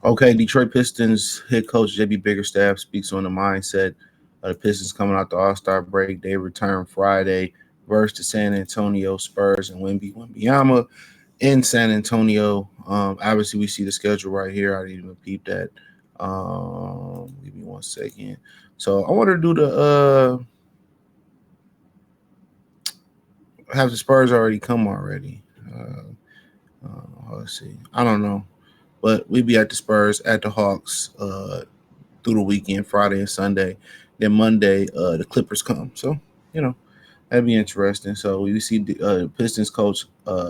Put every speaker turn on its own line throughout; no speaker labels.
Okay, Detroit Pistons head coach JB Bickerstaff speaks on the mindset of the Pistons coming out the All-Star break. They return Friday versus the San Antonio Spurs and Wembyama in San Antonio. Obviously, we see the schedule right here. I didn't even peep that. Give me 1 second. So I want to do the have the Spurs already come already. Let's see. I don't know, but we be at the Spurs at the Hawks through the weekend, Friday and Sunday. Then Monday, the Clippers come. So you know that'd be interesting. So we see the Pistons coach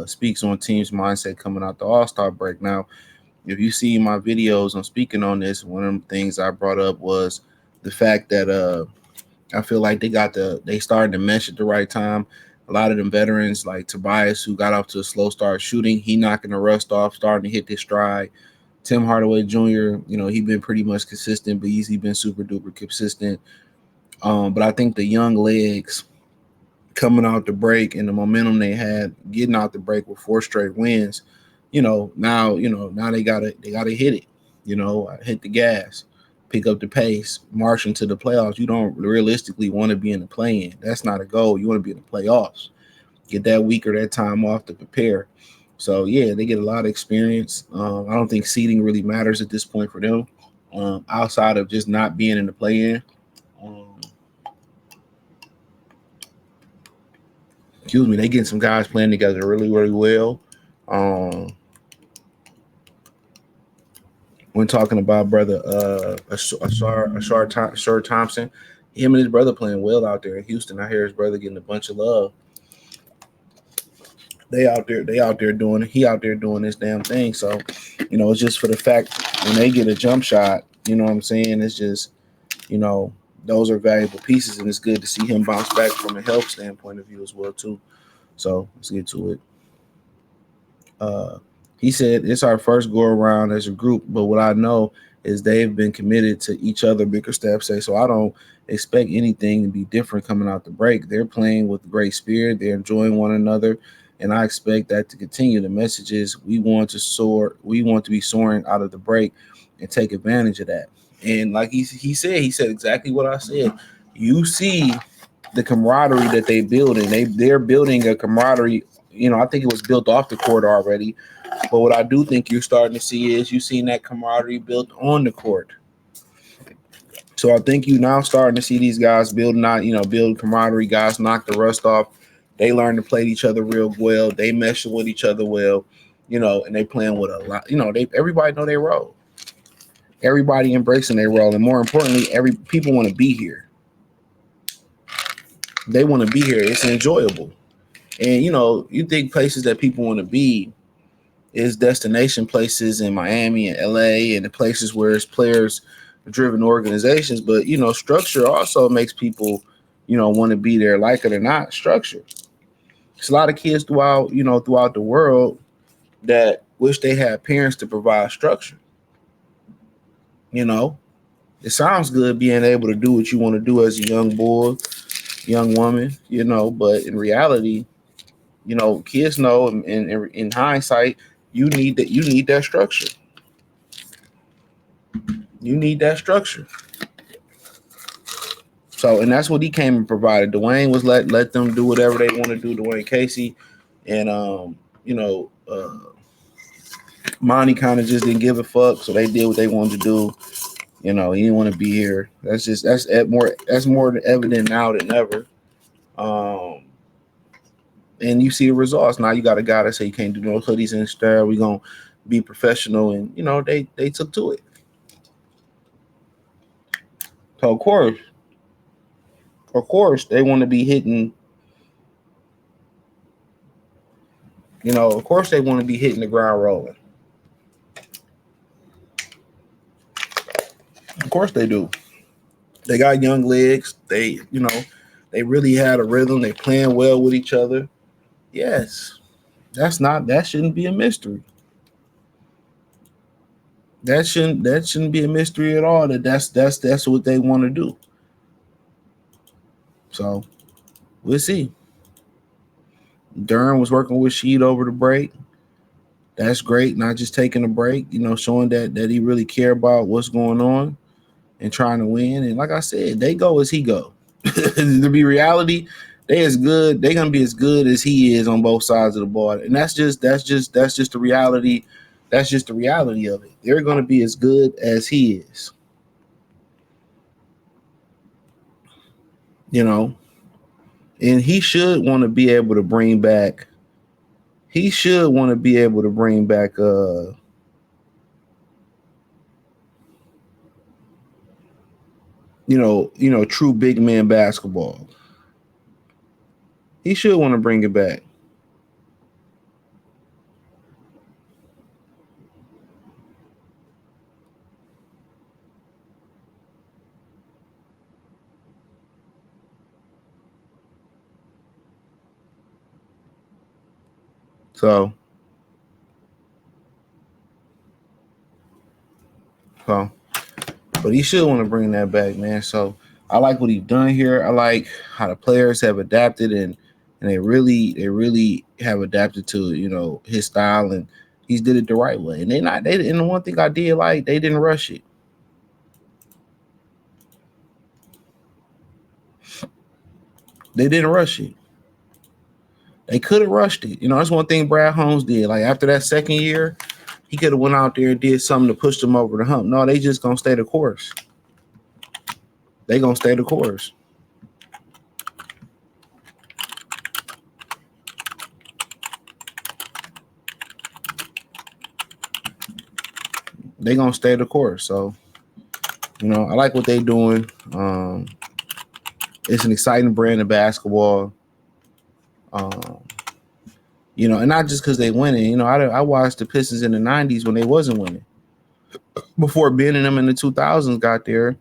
speaks on team's mindset coming out the All Star break. Now, if you see my videos on speaking on this, one of the things I brought up was the fact that I feel like they started to mesh at the right time. A lot of them veterans like Tobias, who got off to a slow start shooting, he knocking the rust off, starting to hit this stride. Tim Hardaway Jr., he been pretty much consistent, but he been super duper consistent. But I think the young legs coming out the break and the momentum they had getting out the break with 4 straight wins, now they gotta hit it, hit the gas, pick up the pace, march into the playoffs. You don't realistically want to be in the play-in. That's not a goal. You want to be in the playoffs. Get that week or that time off to prepare. So yeah, they get a lot of experience. I don't think seeding really matters at this point for them, outside of just not being in the play-in. Um, Excuse me, they getting some guys playing together really, really well. Um, when talking about brother Ashar Thompson, him and his brother playing well out there in Houston. I hear his brother getting a bunch of love. They out there doing he out there doing this damn thing. So, it's just for the fact when they get a jump shot, you know what I'm saying? It's just, you know, those are valuable pieces, and it's good to see him bounce back from a health standpoint of view as well too. So let's get to it. Uh, he said it's our first go around as a group, but what I know is they've been committed to each other. Bickerstaff say so. I don't expect anything to be different coming out the break. They're playing with great spirit. They're enjoying one another, and I expect that to continue. The message is we want to soar. We want to be soaring out of the break and take advantage of that. And like he said exactly what I said. You see the camaraderie that they build, and they're building a camaraderie. I think it was built off the court already, but what I do think you're starting to see is you seen that camaraderie built on the court. So I think you now starting to see these guys build camaraderie. Guys knock the rust off. They learn to play each other real well. They mesh with each other well, and they playing with a lot. They everybody know their role. Everybody embracing their role, and more importantly, every people want to be here. They want to be here. It's enjoyable. And you think places that people want to be is destination places in Miami and LA and the places where it's players driven organizations. But structure also makes people, want to be there, like it or not. Structure. There's a lot of kids throughout the world that wish they had parents to provide structure. You know, it sounds good being able to do what you want to do as a young boy, young woman, but in reality, kids know in hindsight, you need that structure. You need that structure. So, and that's what he came and provided. Dwayne was let them do whatever they want to do. Dwayne Casey, and Monty kind of just didn't give a fuck, so they did what they wanted to do. He didn't want to be here. That's more evident now than ever. Um, and you see the results. Now you got a guy that say you can't do no hoodies and stuff. We gonna be professional, and they took to it. So of course, they want to be hitting. Of course they want to be hitting the ground rolling. Of course they do. They got young legs. They really had a rhythm. They playing well with each other. Yes, that shouldn't be a mystery. That shouldn't be a mystery at all. That's what they want to do. So we'll see. Durham was working with Sheed over the break. That's great. Not just taking a break, showing that he really care about what's going on and trying to win. And like I said, they go as he go. To be reality, they're gonna be as good as he is on both sides of the ball. And that's just the reality. That's just the reality of it. They're gonna be as good as he is. You know, and he should want to be able to bring back. He should want to be able to bring back true big man basketball. He should want to bring it back. So, so, but he should want to bring that back, man. So I like what he's done here. I like how the players have adapted and they really have adapted to his style, and he's did it the right way. And and the one thing I did like, they didn't rush it. They didn't rush it. They could have rushed it. That's one thing Brad Holmes did. Like after that second year, he could have went out there and did something to push them over the hump. No, they just gonna stay the course. They gonna stay the course. They gonna stay the course. So, I like what they doing. It's an exciting brand of basketball. Um, and not just because they winning. I watched the Pistons in the '90s when they wasn't winning. Before Ben and them in the 2000s got there,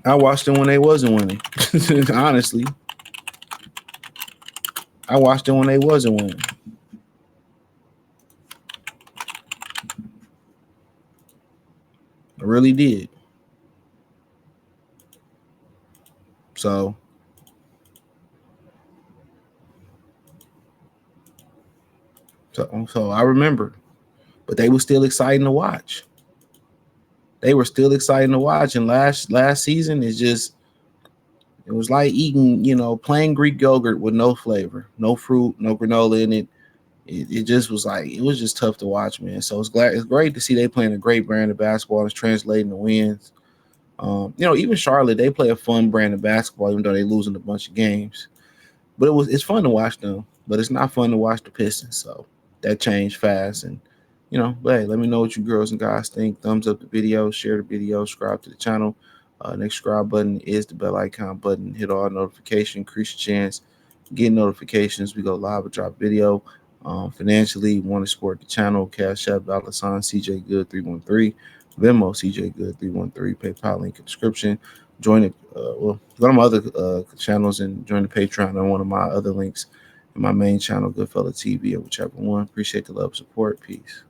I watched them when they wasn't winning. Honestly, I watched them when they wasn't winning. I really did. So, so I remember, but they were still exciting to watch. They were still exciting to watch, and last season is just it was like eating, plain Greek yogurt with no flavor, no fruit, no granola in it. It just was like it was just tough to watch, man. So it's great to see they playing a great brand of basketball. It's translating to wins. Even Charlotte, they play a fun brand of basketball, even though they losing a bunch of games. But it's fun to watch them. But it's not fun to watch the Pistons. So that changed fast. And but hey, let me know what you girls and guys think. Thumbs up the video, share the video, subscribe to the channel. Next subscribe button is the bell icon button. Hit all notifications, increase your chance. Get notifications. We go live or drop video. Financially, want to support the channel, Cash App, $sign CJ Good 313, Venmo CJ Good 313, PayPal link in the description. Join it. Go to my other channels and join the Patreon on one of my other links in my main channel, Goodfella TV, or whichever one. Appreciate the love, support. Peace.